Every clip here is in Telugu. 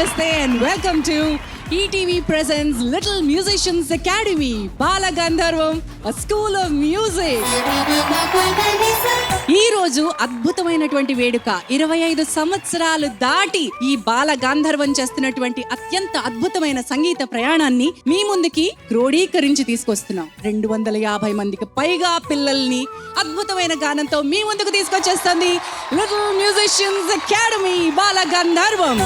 Namaste and welcome to ETV presents Little Musicians Academy, Bala Gandharvam, a school of music. ఈ రోజు అద్భుతమైనటువంటి వేడుక 25 సంవత్సరాలు దాటి ఈ బాల గాంధర్వం చేస్తున్నటువంటి అత్యంత అద్భుతమైన సంగీత ప్రయాణాన్ని మీ ముందుకి క్రోడీకరించి తీసుకొస్తున్నాం. 250 మందికి పైగా పిల్లల్ని అద్భుతమైన గానంతో మీ ముందుకు తీసుకొచ్చేస్తుంది little musicians academy Bala Gandharvam.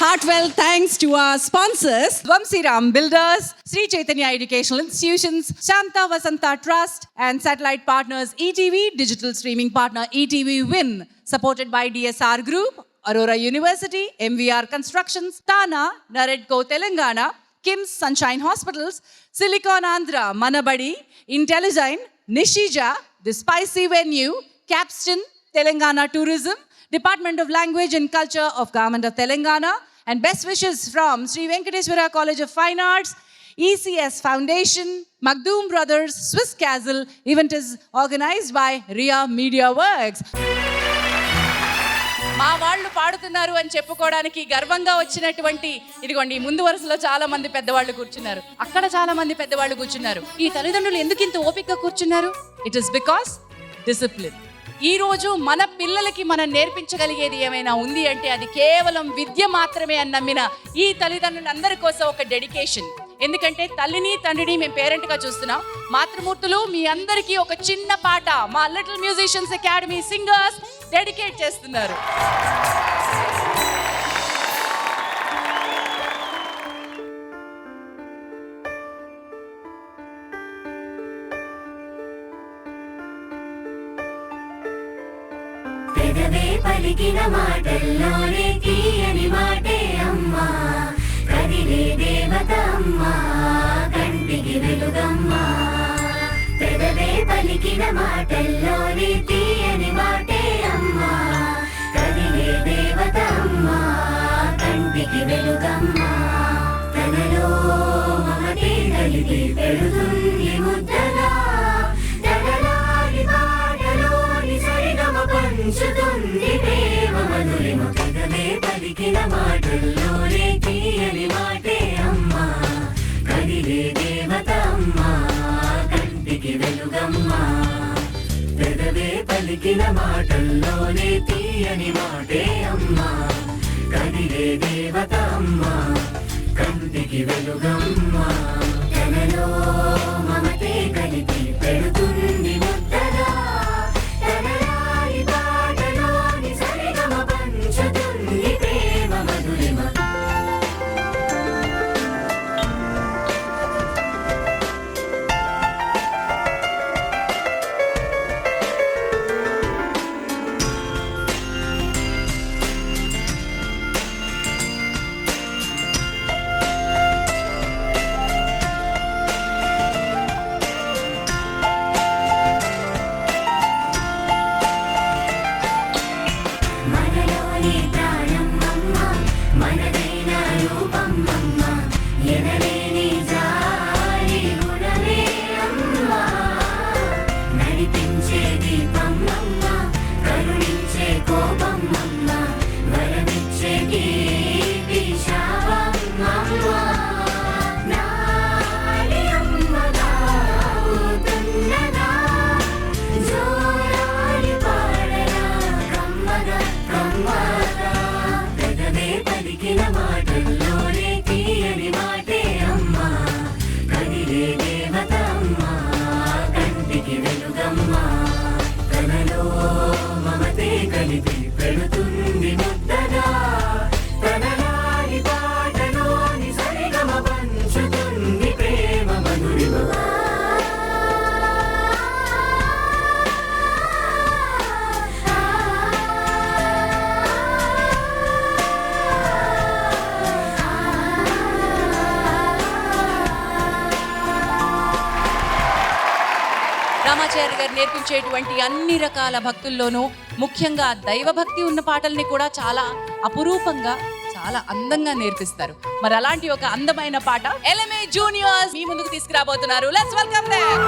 Heartfelt thanks to our sponsors, Vamsiram Builders, Sri Chaitanya Educational Institutions, Shanta Vasanta Trust, and satellite partners ETV, digital streaming partner ETV Win, supported by DSR Group, Aurora University, MVR Constructions, Tana, Naredco Telangana, Kim's Sunshine Hospitals, Silicon Andhra, Manabadi, Intelligine, Nishija, The Spicy Venue, Capstan, Telangana Tourism, Department of Language and Culture of Government of Telangana, and best wishes from Sri Venkateswara College of Fine Arts, ECS Foundation, Magdoom Brothers, Swiss Castle. Event is organized by Ria Media Works. మా వాళ్ళు పాడుతున్నారు అని చెప్పుకోవడానికి గర్వంగా వచ్చినటువంటి ఇదిగోండి ముందు వరుసలో చాలా మంది పెద్దవాళ్ళు కూర్చున్నారు, అక్కడ చాలా మంది పెద్దవాళ్ళు కూర్చున్నారు. ఈ తల్లిదండ్రులు ఎందుకు ఇంత ఓపికగా కూర్చున్నారు? It is because discipline. ఈ రోజు మన పిల్లలకి మనం నేర్పించగలిగేది ఏమైనా ఉంది అంటే అది కేవలం విద్య మాత్రమే అని నమ్మిన ఈ తల్లిదండ్రులందరి కోసం ఒక డెడికేషన్. ఎందుకంటే తల్లిని తండ్రిని మేము పేరెంట్గా చూస్తున్నాం. మాతృమూర్తులు మీ అందరికీ ఒక చిన్న పాట మా little musicians academy singers dedicate చేస్తున్నారు. పెదవే పలికిన మాటల్లోనే తీయని మాటే అమ్మా, కదిలే దేవత అమ్మా, కంటికి వెలుగమ్మా. పెదవే పలికిన మాటల్లోనే తీయని మాటే అమ్మా, కదిలే దేవత అమ్మా, కంటికి వెలుగమ్మా. తనలో మమతే కలిగి పెడుతుంది ముద్దగా, పంచుతుంది ప్రేమ మధురిమ. పెదవే పలికిన మాటల్లోనే తీయని మాటే అమ్మా, కదిలే దేవత అమ్మా, కంటికి వెలుగమ్మా. పెదవే పలికిన మాటల్లోనే తీయని మాటే అమ్మా, కదిలే దేవత అమ్మా, కంటికి వెలుగమ్మా. తనలో మమతే కలిపి పెడుతుంది ముద్దగా, పెడుతుంది ముద్దగా, తనలాలి పాటలోని సరిగమ పంచుతుంది ప్రేమ మధురిమ. రామాచార్య గారు నేర్పించేటువంటి అన్ని రకాల భక్తుల్లోనూ ముఖ్యంగా దైవభక్తి ఉన్న పాటల్ని కూడా చాలా అపురూపంగా చాలా అందంగా నేర్పిస్తారు. మరి అలాంటి ఒక అందమైన పాట LMA జూనియర్స్ మీ ముందుకు తీసుకురాబోతున్నారు. Let's welcome them.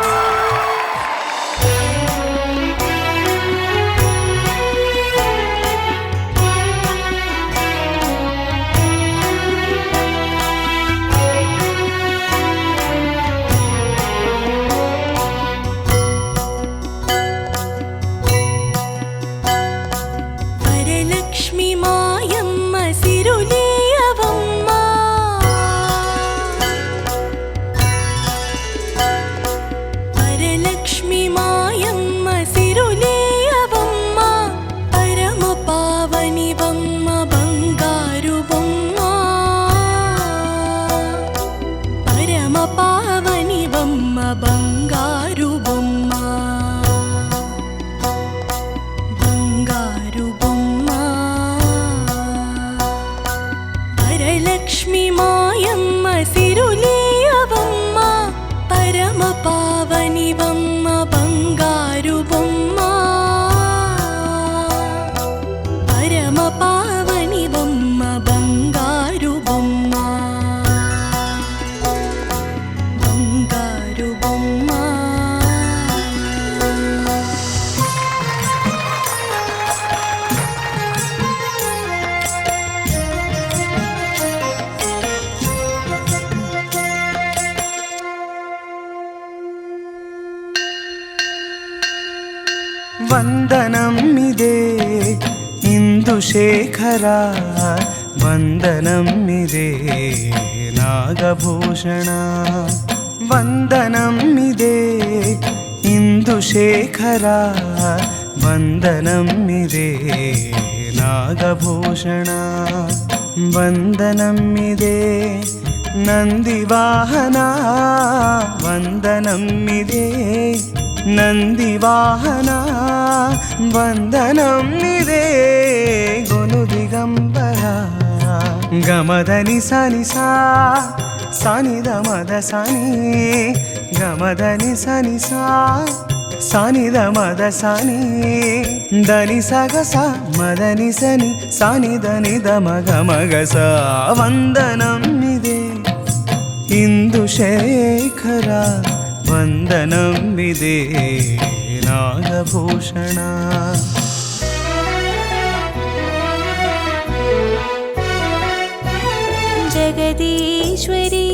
వందనం ఇదే ఇందుశేఖర వందనం ఇదే నాగభూషణ వందనం ఇదే ఇందుశేఖర వందనం ఇదే నాగభూషణ వందనం ఇదే నందివాహన వందనం ఇదే నందివాహన వందనం ఇదే గొను దిగంబర గమదని సనిసా సనిద మద సని గమదని సనిసా సనిద మద సని దని సగస మదని సని సనిద నిద మగ మగస వందనం ఇదే ఇందుశేఖర వందనం ఇదే నాగభూషణ జగదీశ్వరి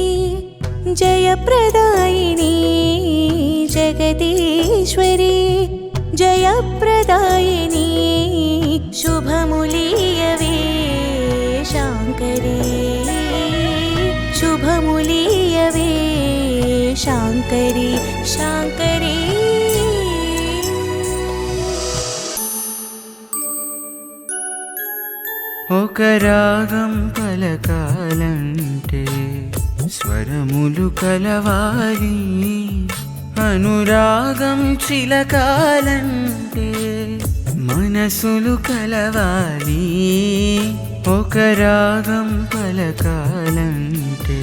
జయప్రదాయిని జగదీశ్వరి జయప్రదాయిని శుభములియవే శాంకరి శుభములియవే శాంకరి శాంకరి ఒక రాగం పలకాలంటే స్వరములు కలవాలి అనురాగం చిలకాలంటే మనసులు కలవాలి ఒక రాగం పలకాలంటే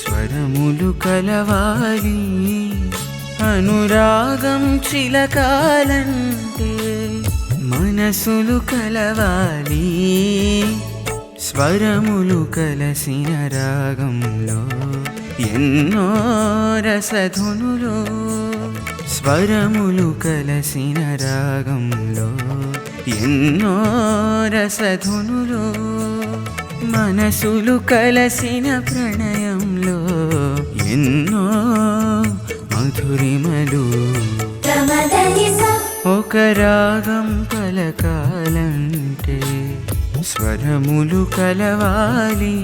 స్వరములు కలవాలి అనురాగం చిలకాలంటే మనసులు కలవాలి స్వరములు కలసిన రాగంలో ఎన్నో రసధునులు స్వరములు కలసిన రాగంలో ఎన్నో రసధునులు మనసులు కలసిన ప్రణయంలో ఎన్నో మధురిమలు ఒక రాగం పలకాలంటే స్వరములు కలవాలి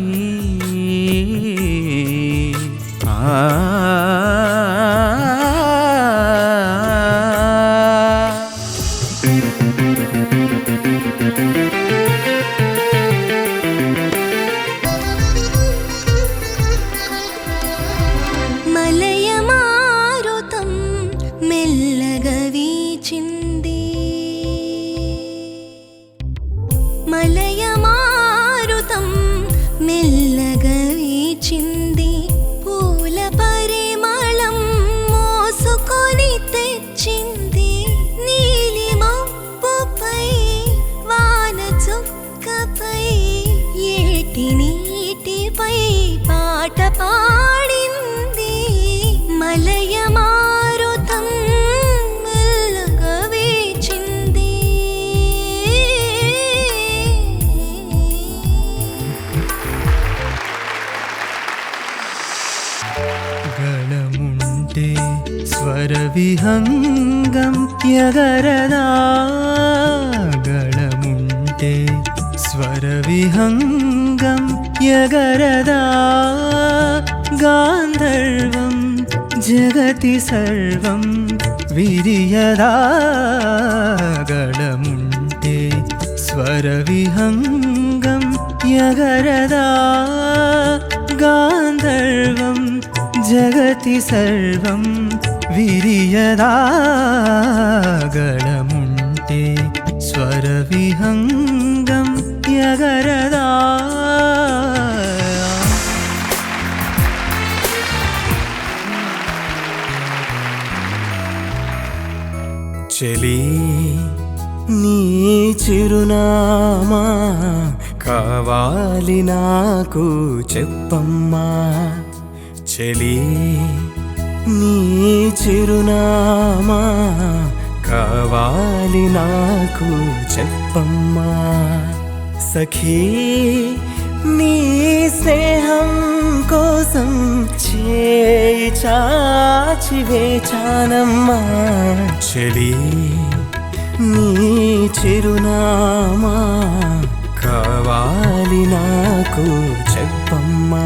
మలయమారుతం మెల్లగా వీచింది మలయమారుతం మెల్లగా వీచింది పూల పరిమళం మోసుకొని తెచ్చింది నీలి మబ్బుపై వాన చుక్కపై ఏటి నీటిపై పాట పాడింది మలయమారుతం మెల్లగా వీచింది గళముంటే స్వర విహంగం యగరదా గళముంటే స్వర విహంగం యగరదా గాంధర్వం జగతి సర్వం విరియదా గళముంటే స్వర విహంగం యగరదా గాంధర్వం జగతి సర్వం విరియదా గళముంటే స్వర విహంగం యగరదా చెలి నీ చిరునామా కావాలి నాకు చెప్పమ్మా చెలి నీ చిరునామా కావాలి నాకు చెప్పమ్మా సఖీ నీ స్నేహం కోసం చేయి చాచి వేచానమ్మా చెలి నీ చిరునామా కావాలి నాకు చెప్పమ్మా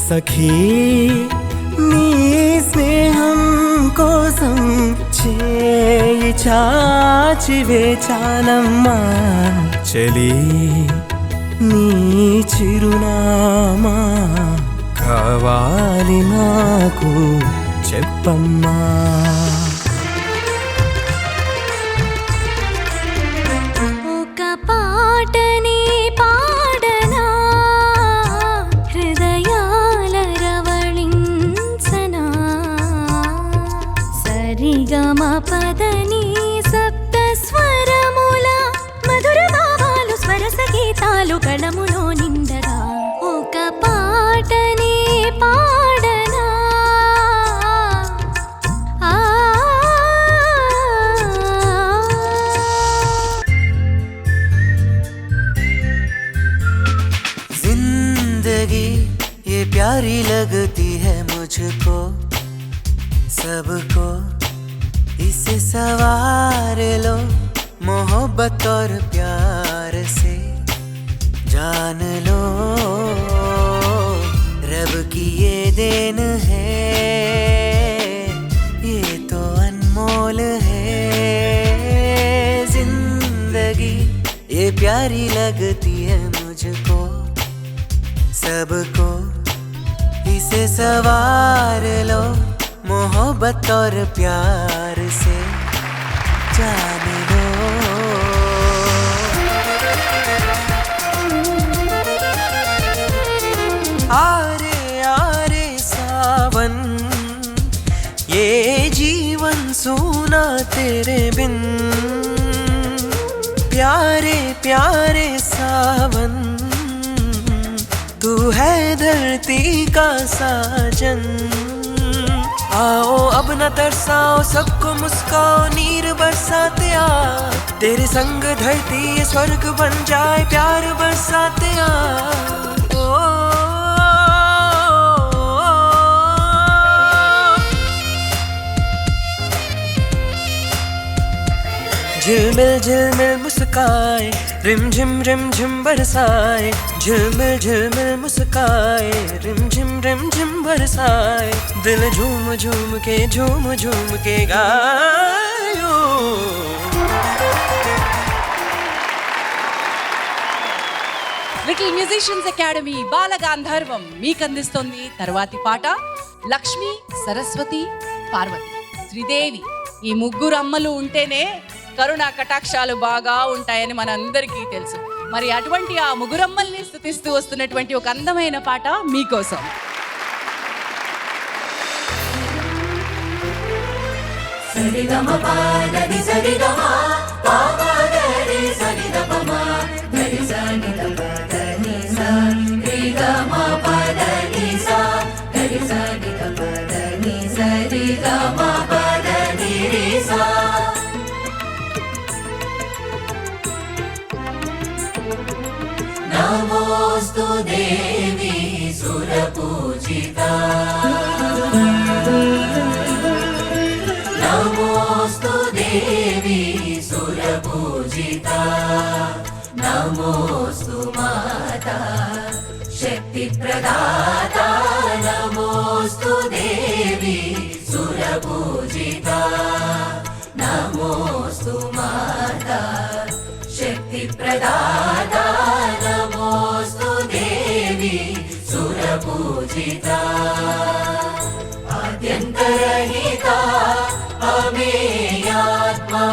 సఖీ నీ స్నేహం కోసం చేయి చాచి వేచానమ్మా చలి నీ చిరునామా కావాలి నాకు చెప్పమ్మా ఒక పాటని పాడనా హృదయాల రవళించనా సరిగమ పదని సప్త స్వరముల మధుర భావాలు స్వర సంగీతాలు కళములో నిండగా ఒక పాటని పాడనా जिंदगी ये प्यारी लगती है मुझको सबको इसे सवार लो मोहब्बत और प्यार से जान लो रब की ये देन है ये तो अनमोल है जिंदगी ये प्यारी लगती है मुझको सबको इसे सवार लो मोहब्बत और प्यार से जान लो आरे आरे सावन ये जीवन सूना तेरे बिन प्यारे प्यारे सावन तू है धरती का साजन आओ अब न तरसाओ सबको मुस्काओ नीर बरसाते आ तेरे संग धरती ये स्वर्ग बन जाए प्यार बरसाते आ झिलमिल मुस्काए रिम झिम बरसाए झिलमिल मुस्काए रिम झिम बरसाए दिल झूम झूम के गायो లిటిల్ మ్యూజిషియన్స్ అకాడమీ బాలగాంధర్వం మీకు అందిస్తోంది తర్వాతి పాట లక్ష్మి సరస్వతి పార్వతి శ్రీదేవి ఈ ముగ్గురు అమ్మలు ఉంటేనే కరుణా కటాక్షాలు బాగా ఉంటాయని మనందరికీ తెలుసు మరి అటువంటి ఆ ముగ్గురమ్మల్ని స్తుతిస్తూ వస్తున్నటువంటి ఒక అందమైన పాట మీకోసం సరిగమ పాదని సరిగమ పాపగరి సరిగమ గరి సని పదని సా రిగమ పదని సా గరి సని పదని సరిగమ పదని రి సా నమోస్తు దేవి సురపూజితా नमोस्तु देवी सुरपूजिता नमोस्तु माता शक्तिप्रदाता नमोस्तु देवी सुरपूजिता नमोस्तु माता शक्तिप्रदाता नमोस्तु देवी सुरपूजिता आद्यन्तरहिता अमेयात्मा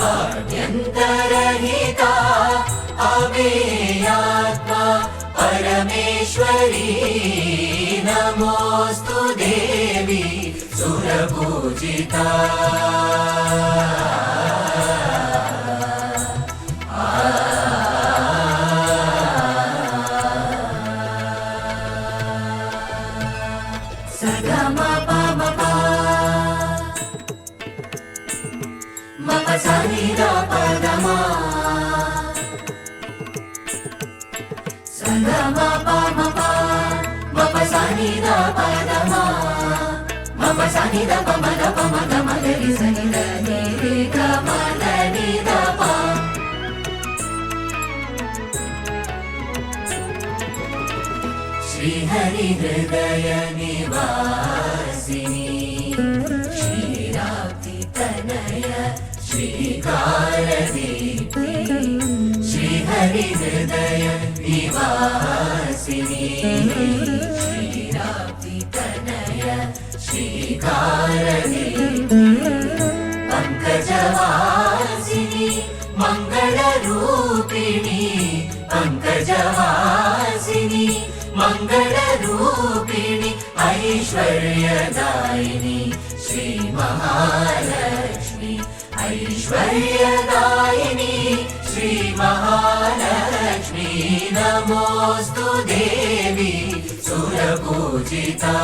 आद्यन्तरहिता अमेयात्मा परमेश्वरी नमोस्तु देवी सुरपूजिता సనిదా పదమా సంగమ పమ పమ సనిదా పదమా మమ సనిదా పమ గమ గరి సనిదా ని గమ శ్రీహరి హృదయ నివాసిని శ్రీరాప్తి తనయ శ్రీకారదీప్తి శ్రీహరి హృదయ నివాసిని శ్రీరాప్తి తనయ శ్రీకారదీప్తి పంకజవాసిని మంగళరూపిణి పంకజవాసిని మంగళరూపిణి ఐశ్వర్యదాయిని శ్రీ మహాలక్ష్మి ఐశ్వర్యదాయిని శ్రీ మహాలక్ష్మి నమోస్తు దేవి సురపూజితా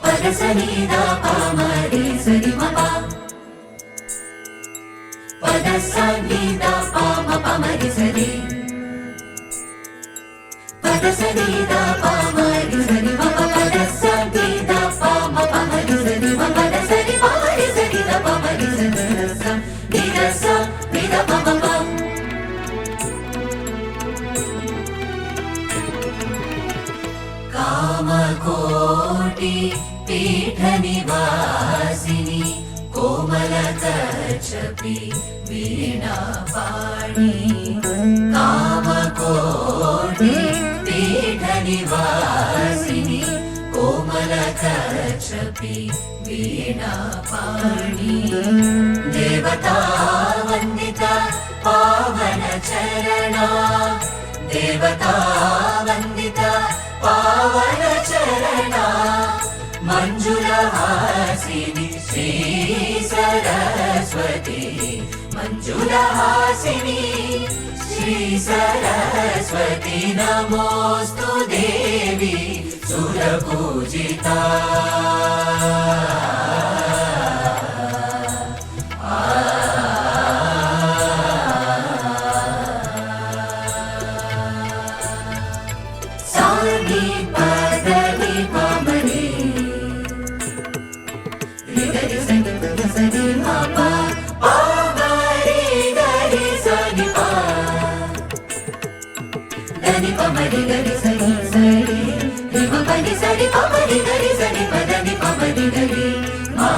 పదసనిదా పామరి సరి మప పదసనిదా పామ పమరి సరి పదసనిదా పామరి సరి మప పదసనిదా పామ పమరి సరి మప పదసని పామరి సరి ద పమరి సరి రస నిరస నిద పమ పమ కామకోటి పీఠ నివాసిని కోమల కచ్చపి వీణా పాణి కామకోటి పీఠ నివాసిని కోమల కచ్చపి వీణా పాణి దేవతా వందిత పావన చరణ దేవతా వందిత పావన చరణ మంజులహాసిని శ్రీ సరస్వతి మంజులహాసిని శ్రీ సరస్వతి నమోస్తు దేవి సురపూజితా సాని పదని పమని రిగరి సని సని మప పమరి గరి సని ప దని పమరి గరి సని సరి రిమ పని సరి పమరి గరి సని పదని పమరి గరి మా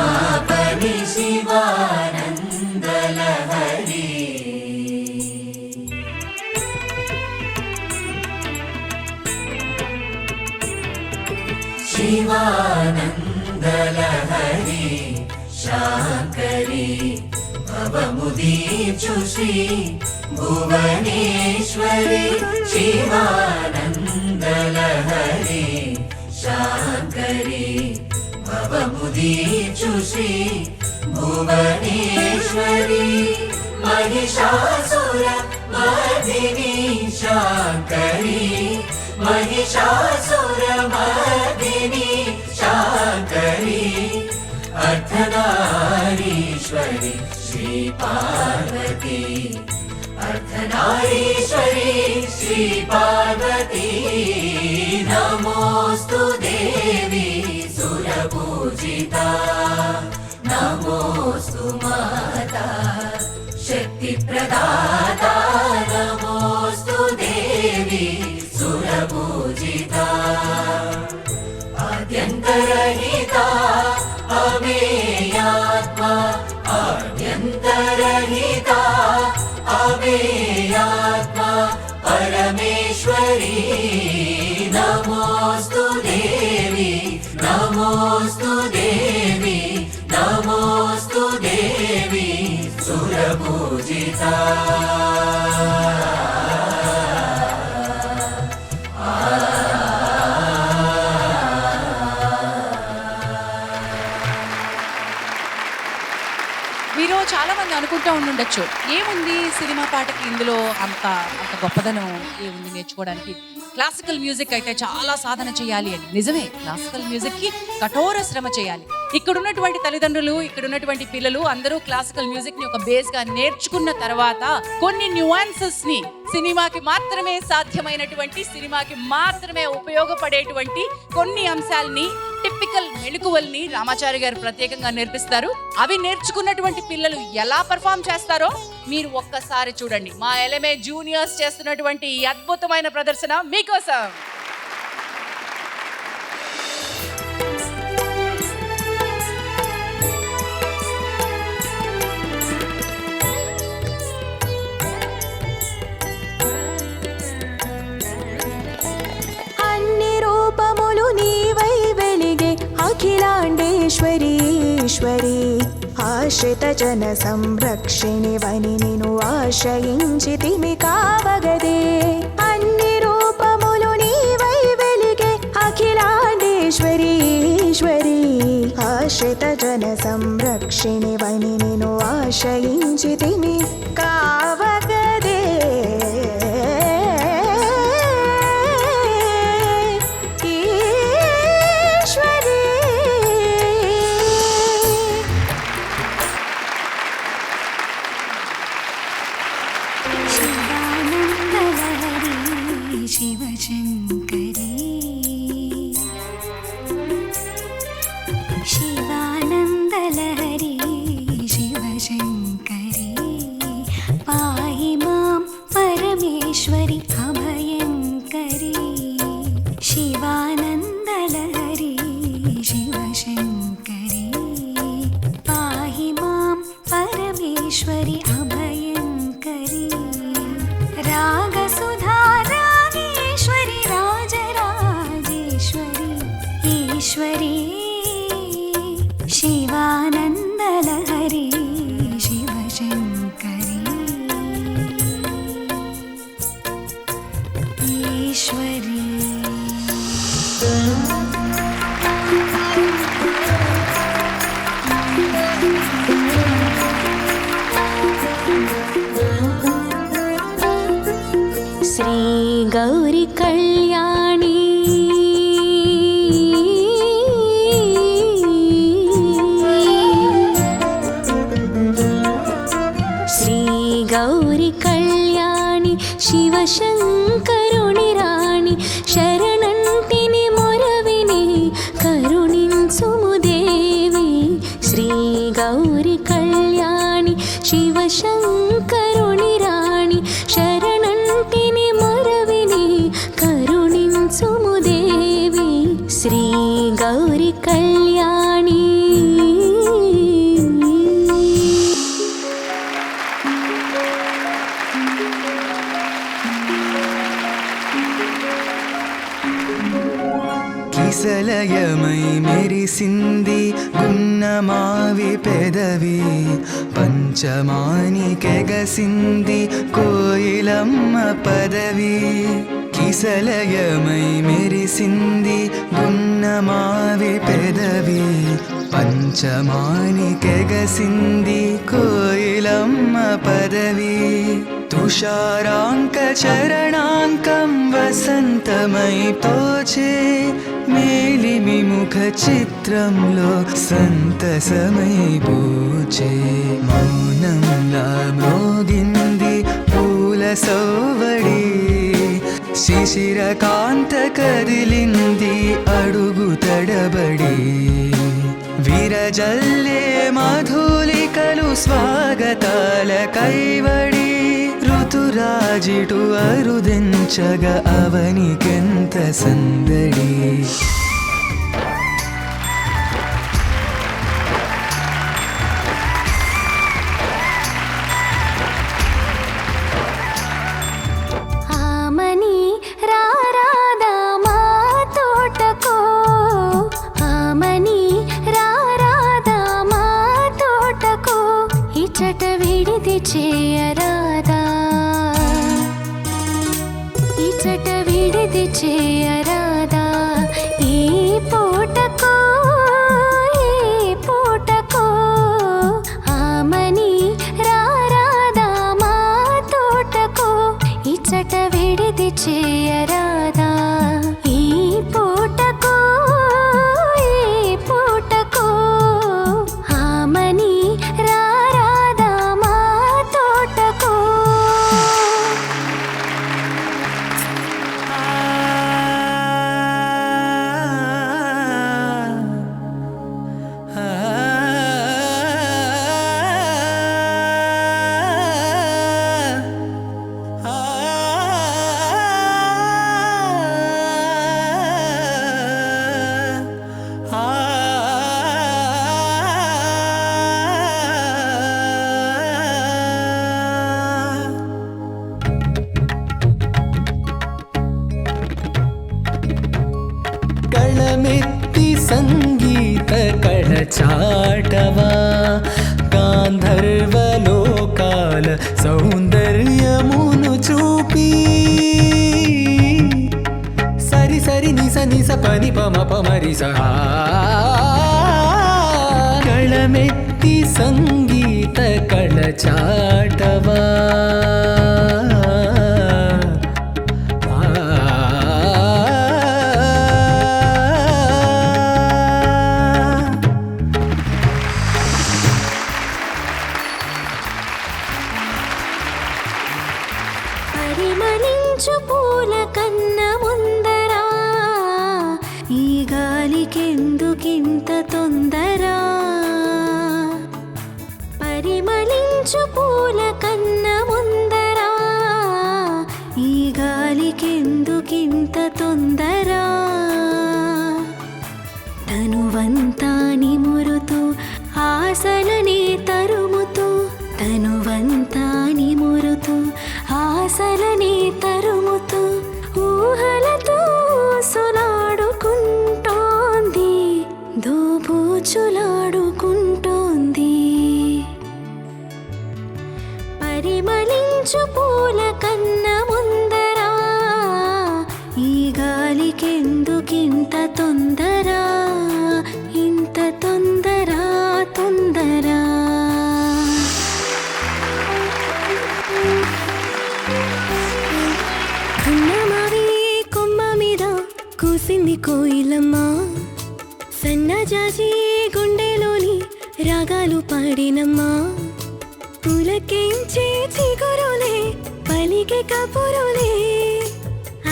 పని శివానంద లహరి శివానంద లహరి శాంకరి భవముదీర్చు శ్రీ భువనేశ్వరి శివానంద లహరి శాంకరి భవముదీర్చు శ్రీ భువనేశ్వరి महिषासुर मर्दिनी शांकरी महिषासुर मर्दिनी शांकरी अर्धनारीश्वरी श्री पार्वती अर्धनारीश्वरी श्री पार्वती नमोस्तु देवी सुरपूजिता नमोस्तु माता शक्ति प्रदाता नमोस्तु देवी सुरपूजिता आद्यन्तरहिता अमेयात्मा आद्यन्तरहिता अमेयात्मा परमेश्वरी नमोस्तु देवी नमोस्तु देवी नमोस्तु देवी सुरपूजिता మీరు చాలా మంది అనుకుంటూ ఉండుండొచ్చు, ఏముంది సినిమా పాటకి ఇందులో అంత అంత గొప్పదనం ఏముంది నేర్చుకోవడానికి, క్లాసికల్ మ్యూజిక్ అయితే చాలా సాధన చేయాలి అని. నిజమే, క్లాసికల్ మ్యూజిక్కి కఠోర శ్రమ చేయాలి. ఇక్కడ ఉన్నటువంటి తల్లిదండ్రులు, ఇక్కడ ఉన్నటువంటి పిల్లలు అందరూ క్లాసికల్ మ్యూజిక్ ని ఒక బేస్ గా నేర్చుకున్న తర్వాత కొన్ని న్యూయాన్సెస్ ని, సినిమాకి మాత్రమే సాధ్యమైనటువంటి, సినిమాకి మాత్రమే ఉపయోగపడేటువంటి కొన్ని అంశాలని, టిపికల్ మెళుకువల్ని రామాచారి గారు ప్రత్యేకంగా నేర్పిస్తారు. అవి నేర్చుకున్నటువంటి పిల్లలు ఎలా పర్ఫామ్ చేస్తారో మీరు ఒక్కసారి చూడండి. మా ఎల్ఎంఏ జూనియర్స్ చేస్తున్నటువంటి ఈ అద్భుతమైన ప్రదర్శన మీకోసం. అఖిలాండేశ్వరీశ్వరి ఆశ్రిత జన సంరక్షిణి వని నిను ఆశ్రయించితిమి కావగదే. అన్ని రూపములు నీవై వెలిగే అఖిలాండేశ్వరీశ్వరి ఆశ్రిత జన సంరక్షిణి వని నిను ఆశ్రయించితిమి కావగదే. శివశంకరీ శివానందలహరీ శివశంకరీ పాహి మాం పరమేశ్వరి అభయంకరీ. శివానందలహరీ శివశంకరీ పాహి మాం పరమేశ్వరి అభయంకరీ. రాగసుధా రాగేశ్వరి రాజరాజేశ్వరి ఈశ్వరీ శివానందలహరీ శివశంకరీ ఈశ్వరీ. శ్రీ గౌరీ కళ్యాణి శ్రీ గౌరీ కళ్యాణి శివశంకరుని రాణి శరణంటిని మొరవిని కరుణించుము దేవి. శ్రీ గౌరీ కళ్యాణి శివశంకరుని రాణి శరణంటిని మొరవిని కరుణించుము దేవి. శ్రీ గౌరీ కళ్యాణి. కిసలయమై మెరిసింది గున్నమావి పెదవి, పంచమానికెగసింది కోయిలమ్మ పదవి. కిసలయమై మెరిసింది గున్నమావి పెదవి, పంచమానికెగసింది కోయిలమ్మ పదవి. తుషారాంక చరణాంకం వసంతమై తోచే, మేలిమి ముఖ చిత్రంలో సంతసమై పూచే. మౌనంలా మ్రోగింది పూల సౌవడి, శిశిర కాంత కదిలింది అడుగు తడబడి. విరజల్లే మధులికలు స్వాగతాల కైవడి, ఋతురాజిటు అరుదించగ అవనికెంత సందడి. ఆమని రారాదా మా తోటకో, ఆమని రారాదా మా తోటకో, ఇచ్చట విడిది చేయరాదా, ఇచ్చట విడిది చేయరాదా. ఈ పూటకో ఈ పూటకో ఆమని రారాదా మా తోటకో, ఇచ్చట విడిది చేయరాదా. ఈ పూటకో ఈ పూటకో గళమెత్తి సంగీత కళ చాటవా గాంధర్వలోకాల సౌందర్యమును చూపి సరి సరి నిస నిస పని పమ పమరి సా గళమెత్తి సంగీత కళ చాటవా పరిమళించు పూల కన్న ముందరా ఈ గాలికెందుకింత తొందరా పరిమళించు పూల కన్న ముందరా ఈ గాలికెందుకింత తొందరా తనువంతా నిమురుతూ ఆశలనే తరుముతూ తనువంతా నిమురుతూ ఆశలనే తరుముతూ ఊహలతో సులాడుకుంటోంది దోబూచులాడుకుంటోంది పరిమళించు పూల కన్న ముందరా ఈ గాలికెందుకింత తొందరా ఇంత తొందరా తొందరా ఉన్నమావి కొమ్మ మీద కూసింది కోయిలమ్మ సన్నజాజి గుండెలోని రాగాలు పాడినమ్మా పులకించే చిగురులే పలికే కబురులే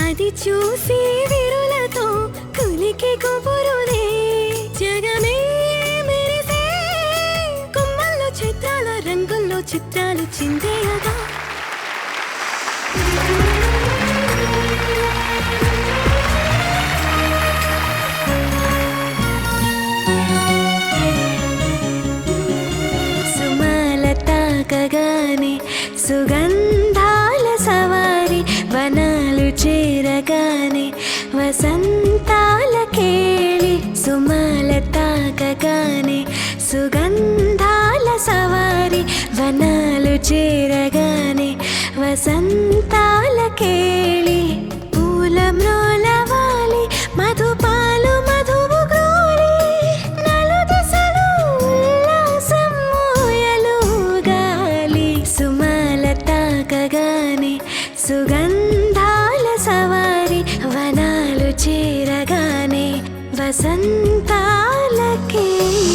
అది చూసి విరులతో కులికే కబురులే జగమే మెరిసే కొమ్మల్లో చిత్రాల రంగుల్లో చిత్రాలు చిందేయగా సుమాల తాకగానే సుగంధాల సవారి వనాలు చేరగానే వసంతాల కేళి సుమాల తాకగానే సుగంధాల సవారి వనాలు చేరగానే వసంతాల కేళి పూల మ్రోలవాలి మధుపాలు మధువు గ్రోలి నలుదిశలు ఉల్లాసం మోయలు గాలి సుమాల తాకగానే సుగంధాల సవారి వనాలు చేరగానే వసంతాల కేళి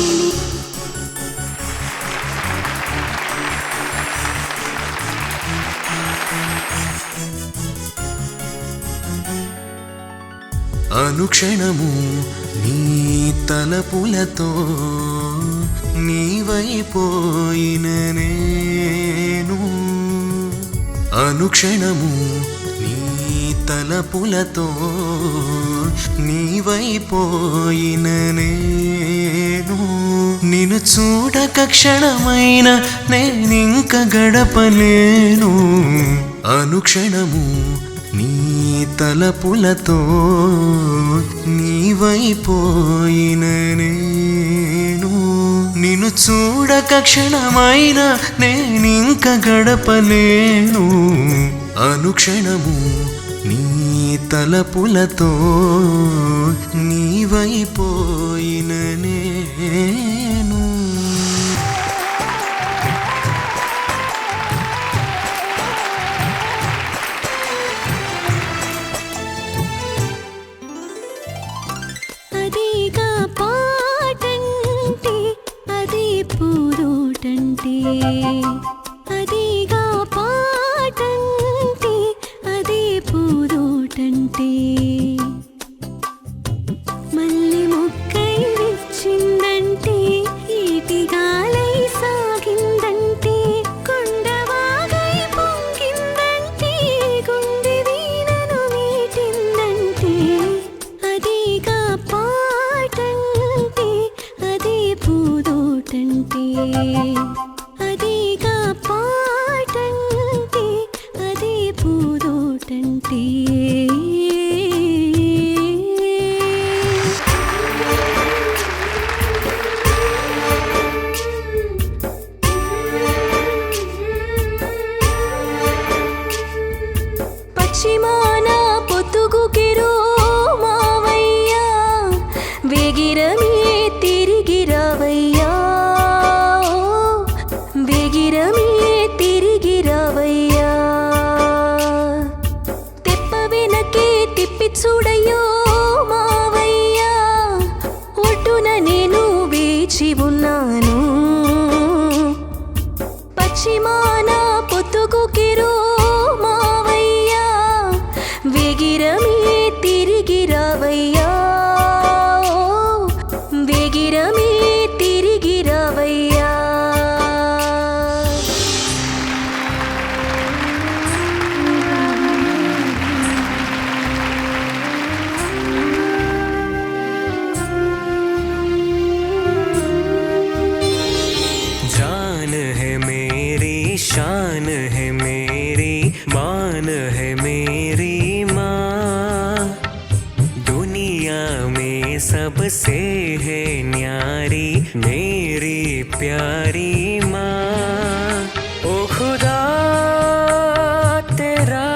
అనుక్షణము నీ తలపులతో నీవైపోయిన నేను అనుక్షణము నీ తలపులతో నీవైపోయిన నేను నిన్ను చూడక క్షణమైన నేనింక గడపలేను అనుక్షణము నీ తలపులతో నీవైపోయిన నేను నిన్ను చూడక క్షణమైన నేనింక గడపలేను అనుక్షణము నీ తలపులతో నీవైపోయిన నేను అదిగా పాటంటే అది పూదోటంటే అదిగా పాటంటే అది పూదోటంటే మల్లె మొక్కై విచ్చిందంటే सबसे है न्यारी मेरी प्यारी माँ। ओ खुदा तेरा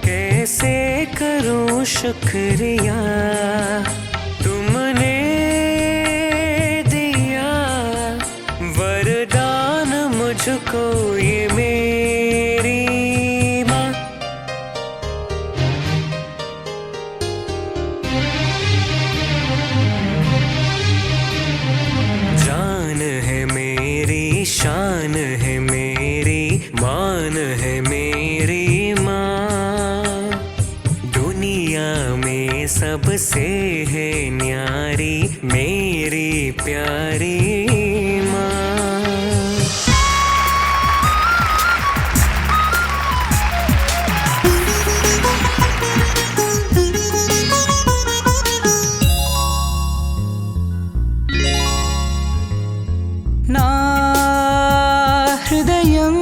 कैसे करूं शुक्रिया, तुमने दिया वरदान मुझको ये मेरी माँ। जान है मेरी, शान है मेरी, मान है मेरी माँ। दुनिया में सबसे है न्यारी मेरी प्यारी माँ। నా హృదయం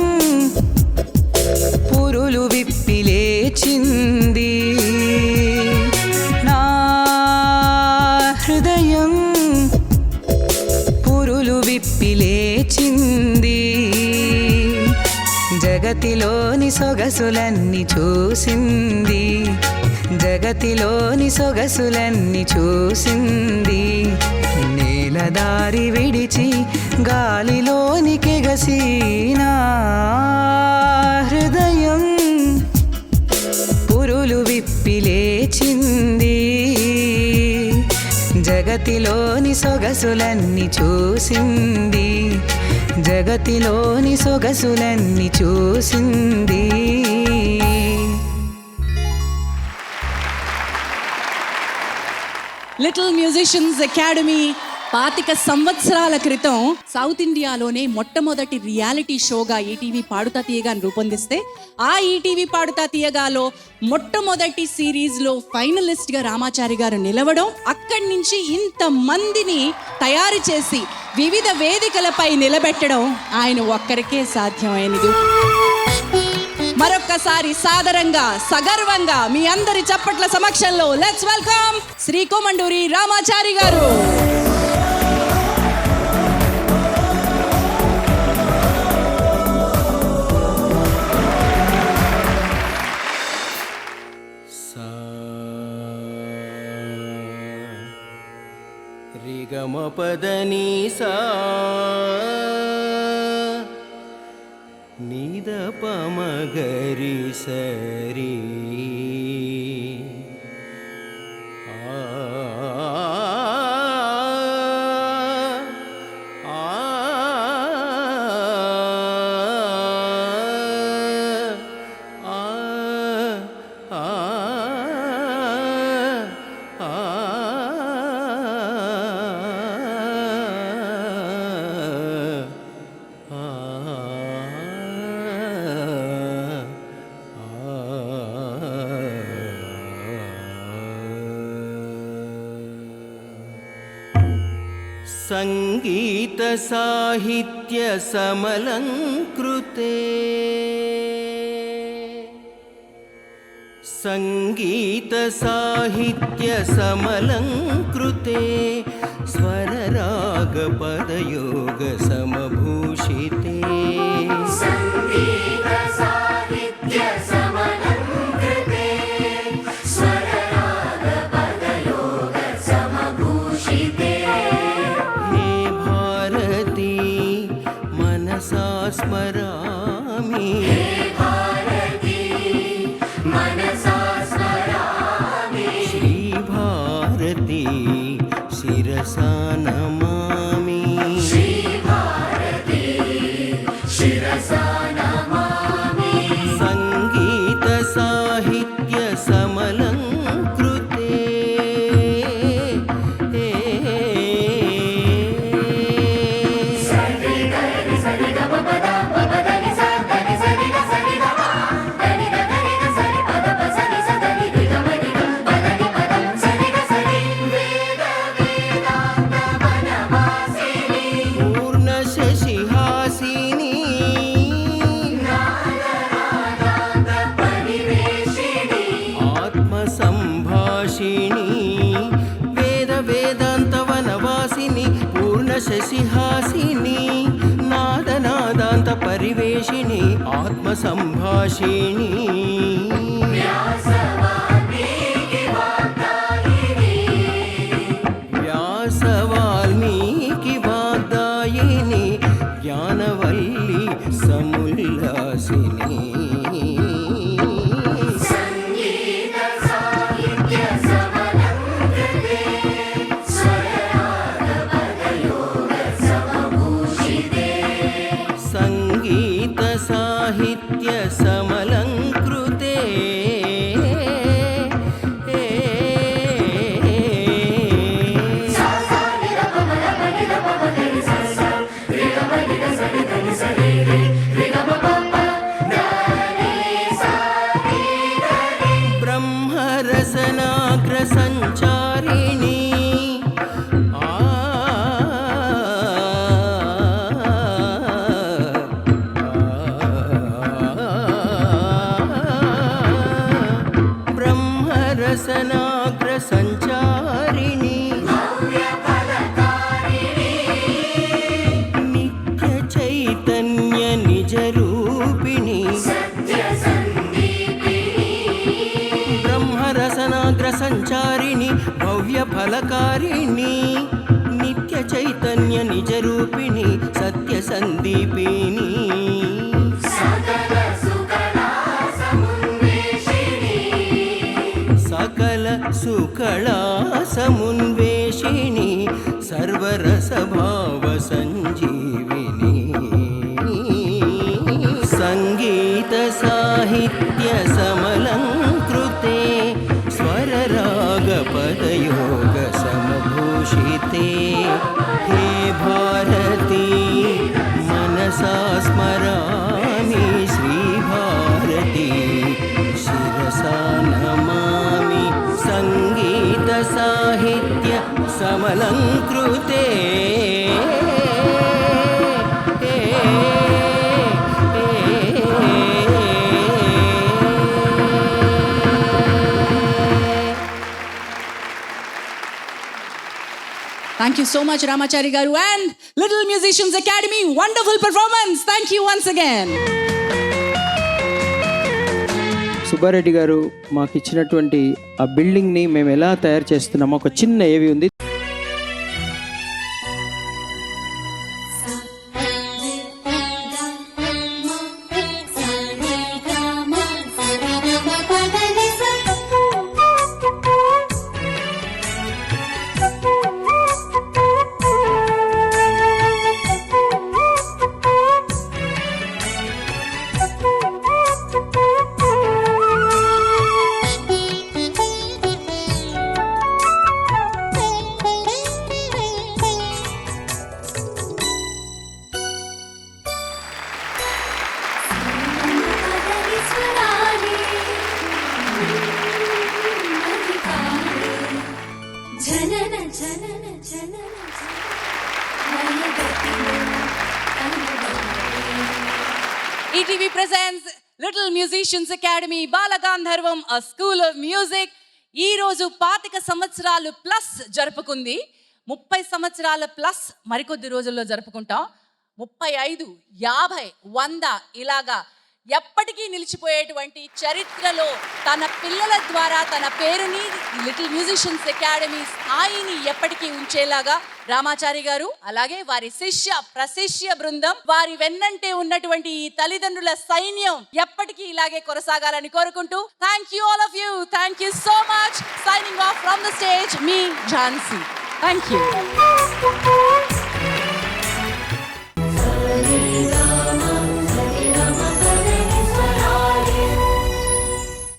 పురులు విప్పి లేచింది, నా హృదయం పురులు విప్పి లేచింది, జగతిలోని సొగసులన్నీ చూసింది, జగతిలోని సొగసులన్నీ చూసింది, నేలదారి విడిచి గాలిలోనికెగసి నా హృదయం పురులు విప్పి లేచింది, జగతిలోని సొగసులన్నీ చూసింది, జగతిలోని సొగసులన్నీ చూసింది. లిటిల్ మ్యూజిషియన్స్ అకాడమీ 25 సంవత్సరాల క్రితం సౌత్ ఇండియాలోనే మొట్టమొదటి రియాలిటీ షోగా ఈటీవీ పాడుతా తీయగాను రూపొందిస్తే, ఆ ఈటీవీ పాడుతా తీయగాలో మొట్టమొదటి సిరీస్లో ఫైనలిస్ట్గా రామాచారి గారు నిలవడం, అక్కడి నుంచి ఇంతమందిని తయారు చేసి వివిధ వేదికలపై నిలబెట్టడం ఆయన ఒక్కరికే సాధ్యమైనది. మరొక్కసారి సాదరంగా సగర్వంగా మీ అందరి చప్పట్ల సమక్షంలో లెట్స్ వెల్కమ్ శ్రీ కోమండూరి రామాచారి గారు. రిగమ పదని సా నీద పమగరి సరి సంగీత సాహిత్య సమలంకృతే, సంగీత సాహిత్య సమలంకృతే, స్వరరాగ పదయోగ సమభూషితే, సంగీత సాహిత్య సమలంకృతే, స్వరరాగ పదయోగ సమభూషితే. మనసా స్మరామి, హే భారతి మనసా స్మరామి, శ్రీ భారతి శిరసా నమామి, శ్రీ భారతి శిరసా నమామి. సంగీత సాహిత్య సమలంకృతే, ఆత్మ అతిహాసిని నాదనాదాంత పరివేషిణి ఆత్మ సంభాషిణి వ్యాస వాల్మీకి వాగ్దాయిని జ్ఞానవల్లి సముల్లాసిని సంగీత సాహిత్య సమలంకృతే బ్రహ్మరసనాగ్ర సంచారిణి బ్రహ్మరసనాగ్ర సంచారిణి నిత్య చైతన్య నిజ రూపిణి బ్రహ్మరసనాగ్ర సంచారిణి భవ్య ఫలకారిణి నిత్య చైతన్య నిజ రూపిణి సత్య సందీపిని సకల సుకళా సమున్వేషిణి సర్వరసభావ సంజీవిని సంగీత సాహిత్య సమలంకృతే స్వరరాగ పదయోగ సమభూషితే హే భారతి మనసా స్మరామి శ్రీభారతి శిరసా నమామి సంగీత సాహిత్య సమలంకృతే Thank you so much, Ramachari Garu and Little Musicians Academy. Wonderful performance. Thank you once again. Subbareddy గారు మాకు ఇచ్చినటువంటి ఆ బిల్డింగ్ని మేము ఎలా తయారు చేస్తున్నామో ఒక చిన్న ఏవి ఉంది. ETV presents Little Musicians Academy, Balagandharvam, a school of music. ఈ రోజు 25 సంవత్సరాలు ప్లస్ జరుపుకుంది. 30 సంవత్సరాల ప్లస్ మరికొద్ది రోజుల్లో జరుపుకుంటాం. 35, 50, 100 ఇలాగా ఎప్పటికీ నిలిచిపోయేటువంటి చరిత్రలో తన పిల్లల ద్వారా తన పేరుని లిటిల్ మ్యూజిషియన్స్ అకాడమీ స్థాయిని ఎప్పటికీ ఉంచేలాగా రామాచారి గారు అలాగే వారి శిష్య ప్రశిష్య బృందం వారి వెన్నంటే ఉన్నటువంటి ఈ తల్లిదండ్రుల సైన్యం ఎప్పటికీ ఇలాగే కొనసాగాలని కోరుకుంటూ thank you all of you, thank you so much. Signing off from the stage, me Jhansi. Thank you.